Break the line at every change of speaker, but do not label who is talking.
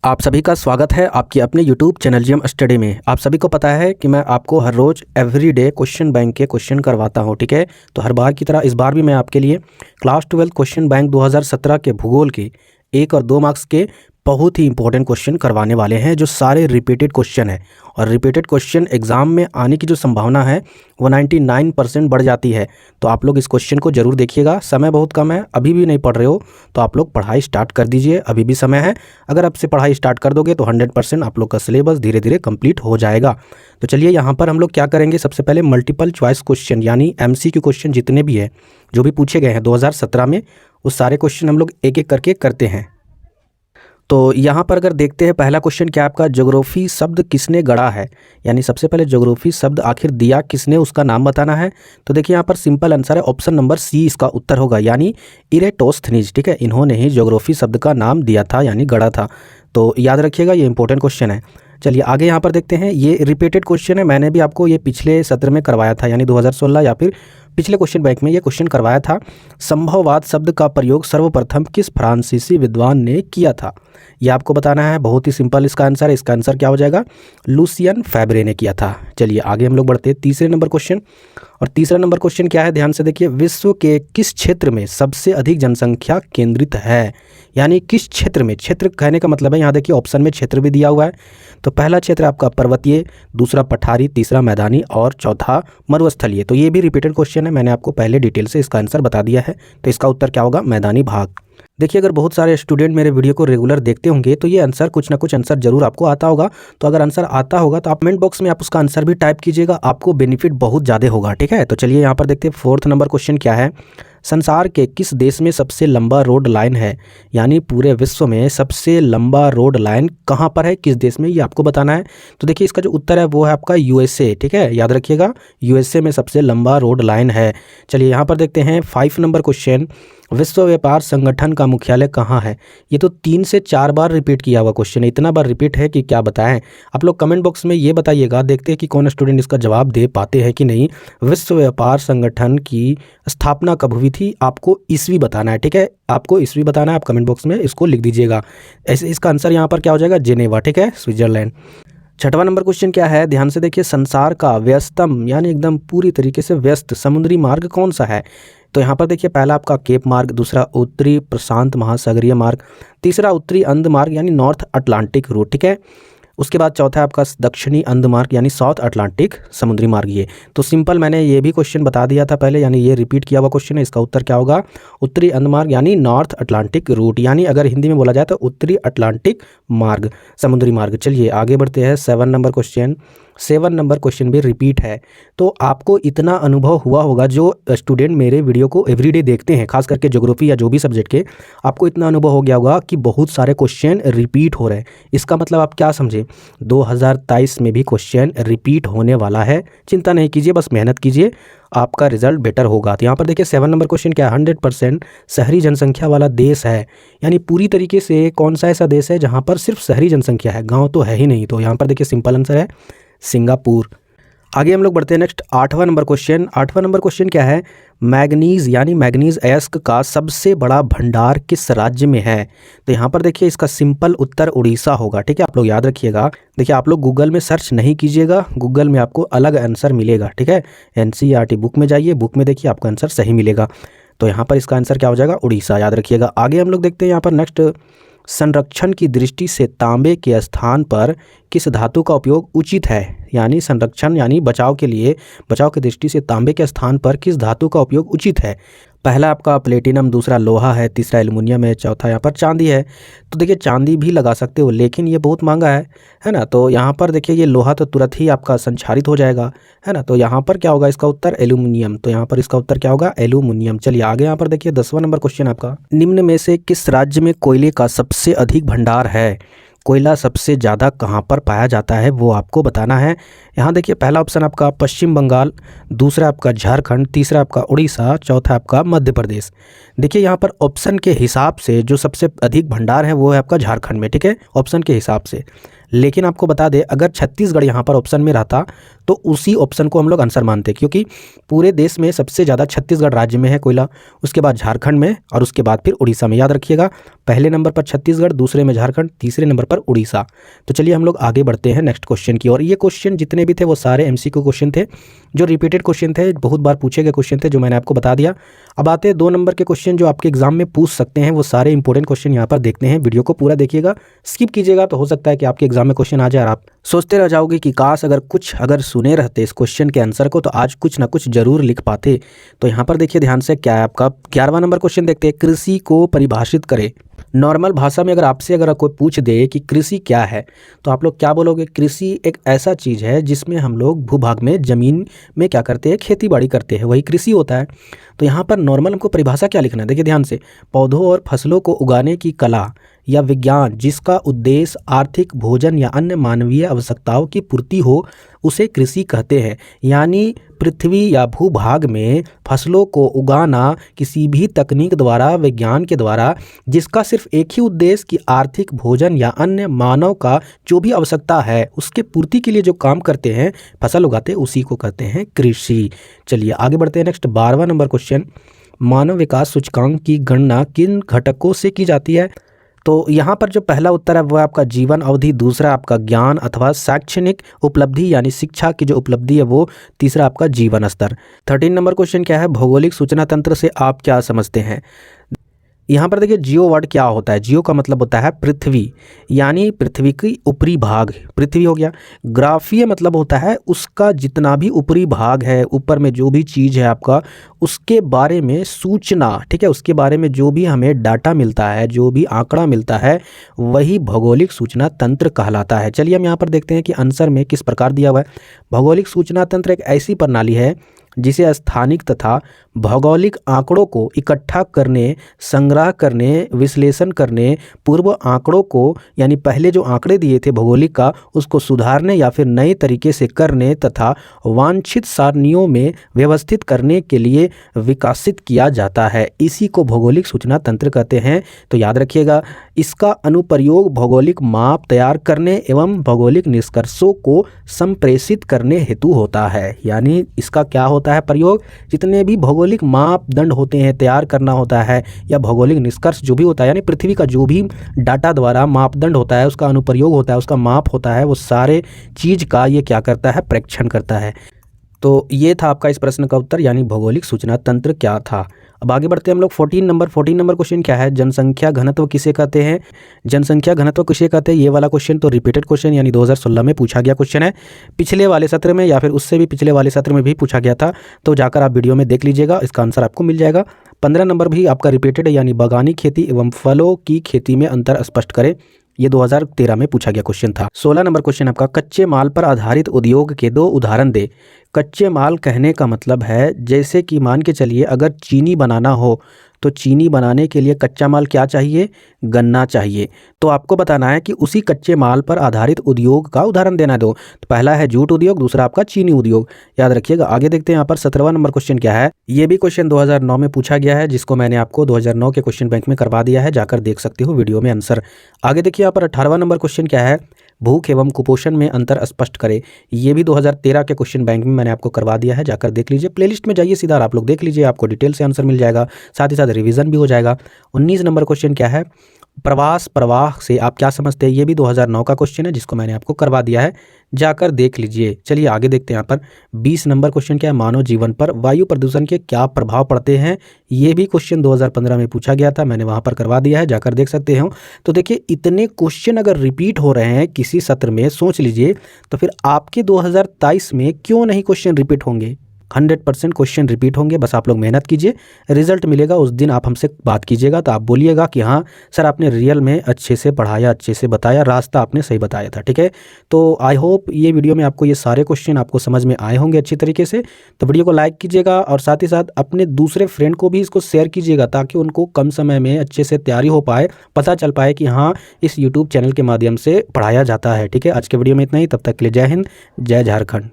आप सभी का स्वागत है आपके अपने YouTube चैनल जीएम स्टडी में। आप सभी को पता है कि मैं आपको हर रोज़ एवरीडे क्वेश्चन बैंक के क्वेश्चन करवाता हूं, ठीक है। तो हर बार की तरह इस बार भी मैं आपके लिए क्लास 12 क्वेश्चन बैंक 2017 के भूगोल के 1 और 2 मार्क्स के बहुत ही इंपॉर्टेंट क्वेश्चन करवाने वाले हैं, जो सारे रिपीटेड क्वेश्चन है। और रिपीटेड क्वेश्चन एग्ज़ाम में आने की जो संभावना है वो 99% बढ़ जाती है। तो आप लोग इस क्वेश्चन को ज़रूर देखिएगा। समय बहुत कम है, अभी भी नहीं पढ़ रहे हो तो आप लोग पढ़ाई स्टार्ट कर दीजिए, अभी भी समय है। अगर अब से पढ़ाई स्टार्ट कर दोगे तो 100% आप लोग का सिलेबस धीरे धीरे कंप्लीट हो जाएगा। तो चलिए यहाँ पर हम लोग क्या करेंगे, सबसे पहले मल्टीपल चॉइस क्वेश्चन यानी MCQ क्वेश्चन जितने भी है जो भी पूछे गए हैं 2017 में, उस सारे क्वेश्चन हम लोग एक एक करके करते हैं। तो यहाँ पर अगर देखते हैं पहला क्वेश्चन क्या आपका, ज्योग्राफी शब्द किसने गढ़ा है, यानी सबसे पहले ज्योग्राफी शब्द आखिर दिया किसने, उसका नाम बताना है। तो देखिए यहाँ पर सिंपल आंसर है ऑप्शन नंबर सी इसका उत्तर होगा, यानी इरेटोस्थनीज, ठीक है। इन्होंने ही ज्योग्राफी शब्द का नाम दिया था यानी गढ़ा था। तो याद रखिएगा, ये इंपॉर्टेंट क्वेश्चन है। चलिए आगे यहाँ पर देखते हैं, ये रिपीटेड क्वेश्चन है, मैंने भी आपको ये पिछले सत्र में करवाया था यानी 2016 या फिर पिछले क्वेश्चन बैंक में ये क्वेश्चन करवाया था। संभववाद शब्द का प्रयोग सर्वप्रथम किस फ्रांसीसी विद्वान ने किया था, ये आपको बताना है। बहुत ही सिंपल इसका आंसर है, इसका आंसर क्या हो जाएगा, लुसियन फैब्रे ने किया था। चलिए आगे हम लोग बढ़ते हैं तीसरे नंबर क्वेश्चन। और तीसरा नंबर क्वेश्चन क्या है, ध्यान से देखिए, विश्व के किस क्षेत्र में सबसे अधिक जनसंख्या केंद्रित है, यानी किस क्षेत्र में। क्षेत्र कहने का मतलब है, यहाँ देखिए ऑप्शन में क्षेत्र भी दिया हुआ है। तो पहला क्षेत्र आपका पर्वतीय, दूसरा पठारी, तीसरा मैदानी और चौथा मरुस्थलीय। तो ये भी रिपीटेड क्वेश्चन है, मैंने आपको पहले डिटेल से इसका आंसर बता दिया है। तो इसका उत्तर क्या होगा, मैदानी भाग। देखिए अगर बहुत सारे स्टूडेंट मेरे वीडियो को रेगुलर देखते होंगे तो ये आंसर कुछ ना कुछ आंसर जरूर आपको आता होगा। तो अगर आंसर आता होगा तो आप कमेंट बॉक्स में आप उसका आंसर भी टाइप कीजिएगा, आपको बेनिफिट बहुत ज़्यादा होगा, ठीक है। तो चलिए यहाँ पर देखते हैं फोर्थ नंबर क्वेश्चन क्या है, संसार के किस देश में सबसे लंबा रोड लाइन है, यानी पूरे विश्व में सबसे लंबा रोड लाइन कहाँ पर है, किस देश में, ये आपको बताना है। तो देखिए इसका जो उत्तर है वो है आपका USA, ठीक है, याद रखिएगा USA में सबसे लंबा रोड लाइन है। चलिए यहाँ पर देखते हैं 5 नंबर क्वेश्चन, विश्व व्यापार संगठन का मुख्यालय कहाँ है। ये तो 3 से 4 बार रिपीट किया हुआ क्वेश्चन है, इतना बार रिपीट है कि क्या बताएं। आप लोग कमेंट बॉक्स में ये बताइएगा, देखते हैं कि कौन स्टूडेंट इसका जवाब दे पाते हैं कि नहीं। विश्व व्यापार संगठन की स्थापना कब हुई थी, आपको ईस्वी बताना है, ठीक है, आपको ईस्वी बताना है। आप कमेंट बॉक्स में इसको लिख दीजिएगा। ऐसे इसका आंसर यहाँ पर क्या हो जाएगा, जेनेवा, ठीक है, स्विट्जरलैंड। छठवां नंबर क्वेश्चन क्या है, ध्यान से देखिए, संसार का व्यस्तम यानी एकदम पूरी तरीके से व्यस्त समुद्री मार्ग कौन सा है। तो यहाँ पर देखिए पहला आपका केप मार्ग, दूसरा उत्तरी प्रशांत महासागरीय मार्ग, तीसरा उत्तरी अंध मार्ग यानी नॉर्थ अटलांटिक रूट, ठीक है। उसके बाद चौथा है आपका दक्षिणी अंध मार्ग यानी साउथ अटलांटिक समुद्री मार्ग। ये तो सिंपल मैंने ये भी क्वेश्चन बता दिया था पहले, यानी ये रिपीट किया हुआ क्वेश्चन है। इसका उत्तर क्या होगा, उत्तरी अंध मार्ग यानी नॉर्थ अटलांटिक रूट, यानी अगर हिंदी में बोला जाए तो उत्तरी अटलांटिक मार्ग, समुद्री मार्ग। चलिए आगे बढ़ते हैं 7 नंबर क्वेश्चन। 7 नंबर क्वेश्चन भी रिपीट है। तो आपको इतना अनुभव हुआ होगा, जो स्टूडेंट मेरे वीडियो को एवरीडे देखते हैं, खास करके ज्योग्राफी या जो भी सब्जेक्ट के, आपको इतना अनुभव हो गया होगा कि बहुत सारे क्वेश्चन रिपीट हो रहे हैं। इसका मतलब आप क्या समझे, 2023 में भी क्वेश्चन रिपीट होने वाला है। चिंता नहीं कीजिए, बस मेहनत कीजिए, आपका रिजल्ट बेटर होगा। तो यहाँ पर देखिए 7 नंबर क्वेश्चन क्या है, 100% शहरी जनसंख्या वाला देश है, यानी पूरी तरीके से कौन सा ऐसा देश है जहाँ पर सिर्फ शहरी जनसंख्या है, गाँव तो है ही नहीं। तो यहाँ पर देखिए सिंपल आंसर है सिंगापुर। आगे हम लोग बढ़ते हैं नेक्स्ट 8वां नंबर क्वेश्चन। 8वां नंबर क्वेश्चन क्या है, मैग्नीज यानी मैग्नीज अयस्क का सबसे बड़ा भंडार किस राज्य में है। तो यहाँ पर देखिए इसका सिंपल उत्तर उड़ीसा होगा, ठीक है। आप लोग याद रखिएगा, देखिए आप लोग गूगल में सर्च नहीं कीजिएगा, गूगल में आपको अलग आंसर मिलेगा, ठीक है। NCERT बुक में जाइए, बुक में देखिए आपका आंसर सही मिलेगा। तो यहाँ पर इसका आंसर क्या हो जाएगा, उड़ीसा, याद रखिएगा। आगे हम लोग देखते हैं यहाँ पर नेक्स्ट, संरक्षण की दृष्टि से तांबे के स्थान पर किस धातु का उपयोग उचित है, यानी संरक्षण यानी बचाव के लिए, बचाव की दृष्टि से तांबे के स्थान पर किस धातु का उपयोग उचित है। पहला आपका प्लेटिनम, दूसरा लोहा है, तीसरा एल्युमिनियम है, चौथा यहाँ पर चांदी है। तो देखिए चांदी भी लगा सकते हो, लेकिन ये बहुत महंगा है ना। तो यहाँ पर देखिए ये लोहा तो तुरंत ही आपका संक्षारित हो जाएगा, है ना। तो यहाँ पर क्या होगा, इसका उत्तर एल्यूमिनियम। तो यहाँ पर इसका उत्तर क्या होगा, एल्यूमिनियम। चलिए आगे यहाँ पर देखिए 10वां नंबर क्वेश्चन आपका, निम्न में से किस राज्य में कोयले का सबसे अधिक भंडार है, कोयला सबसे ज़्यादा कहाँ पर पाया जाता है, वो आपको बताना है। यहाँ देखिए पहला ऑप्शन आपका पश्चिम बंगाल, दूसरा आपका झारखंड, तीसरा आपका उड़ीसा, चौथा आपका मध्य प्रदेश। देखिए यहाँ पर ऑप्शन के हिसाब से जो सबसे अधिक भंडार है वो है आपका झारखंड में, ठीक है, ऑप्शन के हिसाब से। लेकिन आपको बता दें, अगर छत्तीसगढ़ यहाँ पर ऑप्शन में रहता तो उसी ऑप्शन को हम लोग आंसर मानते हैं, क्योंकि पूरे देश में सबसे ज़्यादा छत्तीसगढ़ राज्य में है कोयला, उसके बाद झारखंड में और उसके बाद फिर उड़ीसा में। याद रखिएगा, पहले नंबर पर छत्तीसगढ़, दूसरे में झारखंड, तीसरे नंबर पर उड़ीसा। तो चलिए हम लोग आगे बढ़ते हैं नेक्स्ट क्वेश्चन की ओर। ये क्वेश्चन जितने भी थे वो सारे एमसीक्यू क्वेश्चन थे, जो रिपीटेड क्वेश्चन थे, बहुत बार पूछे गए क्वेश्चन थे, जो मैंने आपको बता दिया। अब आते हैं 2 नंबर के क्वेश्चन जो आपके एग्जाम में पूछ सकते हैं। वो सारे इंपॉर्टेंट क्वेश्चन यहाँ पर देखते हैं। वीडियो को पूरा देखिएगा, स्किप कीजिएगा तो हो सकता है कि आपके एग्जाम में क्वेश्चन आ जाए और आप सोचते रह जाओगे कि काश अगर सुने रहते इस क्वेश्चन के आंसर को तो आज कुछ ना कुछ जरूर लिख पाते। तो यहाँ पर देखिए ध्यान से, क्या है आपका 11वां नंबर क्वेश्चन देखते हैं। कृषि को परिभाषित करें। नॉर्मल भाषा में अगर कोई पूछ दे कि कृषि क्या है, तो आप लोग क्या बोलोगे? कृषि एक ऐसा चीज़ है जिसमें हम लोग भूभाग में, ज़मीन में क्या करते हैं, खेती बाड़ी करते हैं, वही कृषि होता है। तो यहाँ पर नॉर्मल हमको परिभाषा क्या लिखना है, देखिए ध्यान से, पौधों और फसलों को उगाने की कला या विज्ञान जिसका उद्देश्य आर्थिक, भोजन या अन्य मानवीय आवश्यकताओं की पूर्ति हो, उसे कृषि कहते हैं। यानी पृथ्वी या भूभाग में फसलों को उगाना किसी भी तकनीक द्वारा, विज्ञान के द्वारा, जिसका सिर्फ एक ही उद्देश्य कि आर्थिक, भोजन या अन्य मानव का जो भी आवश्यकता है उसके पूर्ति के लिए जो काम करते हैं, फसल उगाते हैं, उसी को कहते हैं कृषि। चलिए आगे बढ़ते हैं नेक्स्ट 12वां नंबर क्वेश्चन। मानव विकास सूचकांक की गणना किन घटकों से की जाती है? तो यहाँ पर जो पहला उत्तर है वो आपका जीवन अवधि, दूसरा आपका ज्ञान अथवा शैक्षणिक उपलब्धि यानी शिक्षा की जो उपलब्धि है वो, तीसरा आपका जीवन स्तर। 13 नंबर क्वेश्चन क्या है? भौगोलिक सूचना तंत्र से आप क्या समझते हैं? यहाँ पर देखिए जियो वर्ड क्या होता है। जियो का मतलब होता है पृथ्वी, यानी पृथ्वी की ऊपरी भाग, पृथ्वी हो गया। ग्राफीय मतलब होता है उसका जितना भी ऊपरी भाग है, ऊपर में जो भी चीज़ है आपका, उसके बारे में सूचना, ठीक है, उसके बारे में जो भी हमें डाटा मिलता है, जो भी आंकड़ा मिलता है, वही भौगोलिक सूचना तंत्र कहलाता है। चलिए हम यहाँ पर देखते हैं कि आंसर में किस प्रकार दिया हुआ है। भौगोलिक सूचना तंत्र एक ऐसी प्रणाली है जिसे स्थानिक तथा भौगोलिक आंकड़ों को इकट्ठा करने, संग्रह करने, विश्लेषण करने, पूर्व आंकड़ों को यानी पहले जो आंकड़े दिए थे भौगोलिक का, उसको सुधारने या फिर नए तरीके से करने तथा वांछित सारणियों में व्यवस्थित करने के लिए विकसित किया जाता है। इसी को भौगोलिक सूचना तंत्र कहते हैं। तो याद रखिएगा, इसका अनुप्रयोग भौगोलिक माप तैयार करने एवं भौगोलिक निष्कर्षों को संप्रेषित करने हेतु होता है। यानी इसका क्या होता है प्रयोग? जितने भी भौगोलिक मापदंड होते हैं तैयार करना होता है, या भौगोलिक निष्कर्ष जो भी होता है, यानी पृथ्वी का जो भी डाटा द्वारा मापदंड होता है, उसका अनुप्रयोग होता है, उसका माप होता है, वो सारे चीज़ का ये क्या करता है? परीक्षण करता है। तो ये था आपका इस प्रश्न का उत्तर, यानी भौगोलिक सूचना तंत्र क्या था। अब आगे बढ़ते हैं हम लोग 14 नंबर क्वेश्चन क्या है? जनसंख्या घनत्व किसे कहते हैं? जनसंख्या घनत्व किसे कहते हैं? ये वाला क्वेश्चन तो रिपीटेड क्वेश्चन यानी 2016 में पूछा गया क्वेश्चन है। पिछले वाले सत्र में या फिर उससे भी पिछले वाले सत्र में भी पूछा गया था, तो जाकर आप वीडियो में देख लीजिएगा, इसका आंसर आपको मिल जाएगा। 15 नंबर भी आपका रिपीटेड है, यानी बागानी खेती एवं फलों की खेती में अंतर स्पष्ट करें। ये 2013 में पूछा गया क्वेश्चन था। 16 नंबर क्वेश्चन आपका, कच्चे माल पर आधारित उद्योग के 2 उदाहरण दे। कच्चे माल कहने का मतलब है, जैसे कि मान के चलिए अगर चीनी बनाना हो, तो चीनी बनाने के लिए कच्चा माल क्या चाहिए? गन्ना चाहिए। तो आपको बताना है कि उसी कच्चे माल पर आधारित उद्योग का उदाहरण देना दो। तो पहला है जूट उद्योग, दूसरा आपका चीनी उद्योग। याद रखिएगा। आगे देखते हैं यहाँ पर 17वां नंबर क्वेश्चन क्या है? ये भी क्वेश्चन 2009 में पूछा गया है, जिसको मैंने आपको 2009 के क्वेश्चन बैंक में करवा दिया है, जाकर देख सकते हो वीडियो में आंसर। आगे देखिए यहाँ पर 18वां नंबर क्वेश्चन क्या है? भूख एवं कुपोषण में अंतर स्पष्ट करें। ये भी 2013 के क्वेश्चन बैंक में मैंने आपको करवा दिया है, जाकर देख लीजिए। प्लेलिस्ट में जाइए सीधा, आप लोग देख लीजिए, आपको डिटेल से आंसर मिल जाएगा, साथ ही साथ रिवीजन भी हो जाएगा। 19 नंबर क्वेश्चन क्या है? प्रवास प्रवाह से आप क्या समझते हैं? ये भी 2009 का क्वेश्चन है, जिसको मैंने आपको करवा दिया है, जाकर देख लीजिए। चलिए आगे देखते हैं यहाँ पर 20 नंबर क्वेश्चन क्या है? मानव जीवन पर वायु प्रदूषण के क्या प्रभाव पड़ते हैं? ये भी क्वेश्चन 2015 में पूछा गया था, मैंने वहाँ पर करवा दिया है, जाकर देख सकते हो। तो देखिए इतने क्वेश्चन अगर रिपीट हो रहे हैं किसी सत्र में, सोच लीजिए, तो फिर आपके 2023 में क्यों नहीं क्वेश्चन रिपीट होंगे? 100% क्वेश्चन रिपीट होंगे। बस आप लोग मेहनत कीजिए, रिजल्ट मिलेगा उस दिन आप हमसे बात कीजिएगा, तो आप बोलिएगा कि हाँ सर आपने रियल में अच्छे से पढ़ाया, अच्छे से बताया, रास्ता आपने सही बताया था। ठीक है, तो आई होप ये वीडियो में आपको ये सारे क्वेश्चन आपको समझ में आए होंगे अच्छी तरीके से। तो वीडियो को लाइक कीजिएगा और साथ ही साथ अपने दूसरे फ्रेंड को भी इसको शेयर कीजिएगा, ताकि उनको कम समय में अच्छे से तैयारी हो पाए, पता चल पाए कि हाँ इस यूट्यूब चैनल के माध्यम से पढ़ाया जाता है। ठीक है, आज के वीडियो में इतना ही, तब तक के लिए जय हिंद, जय झारखंड।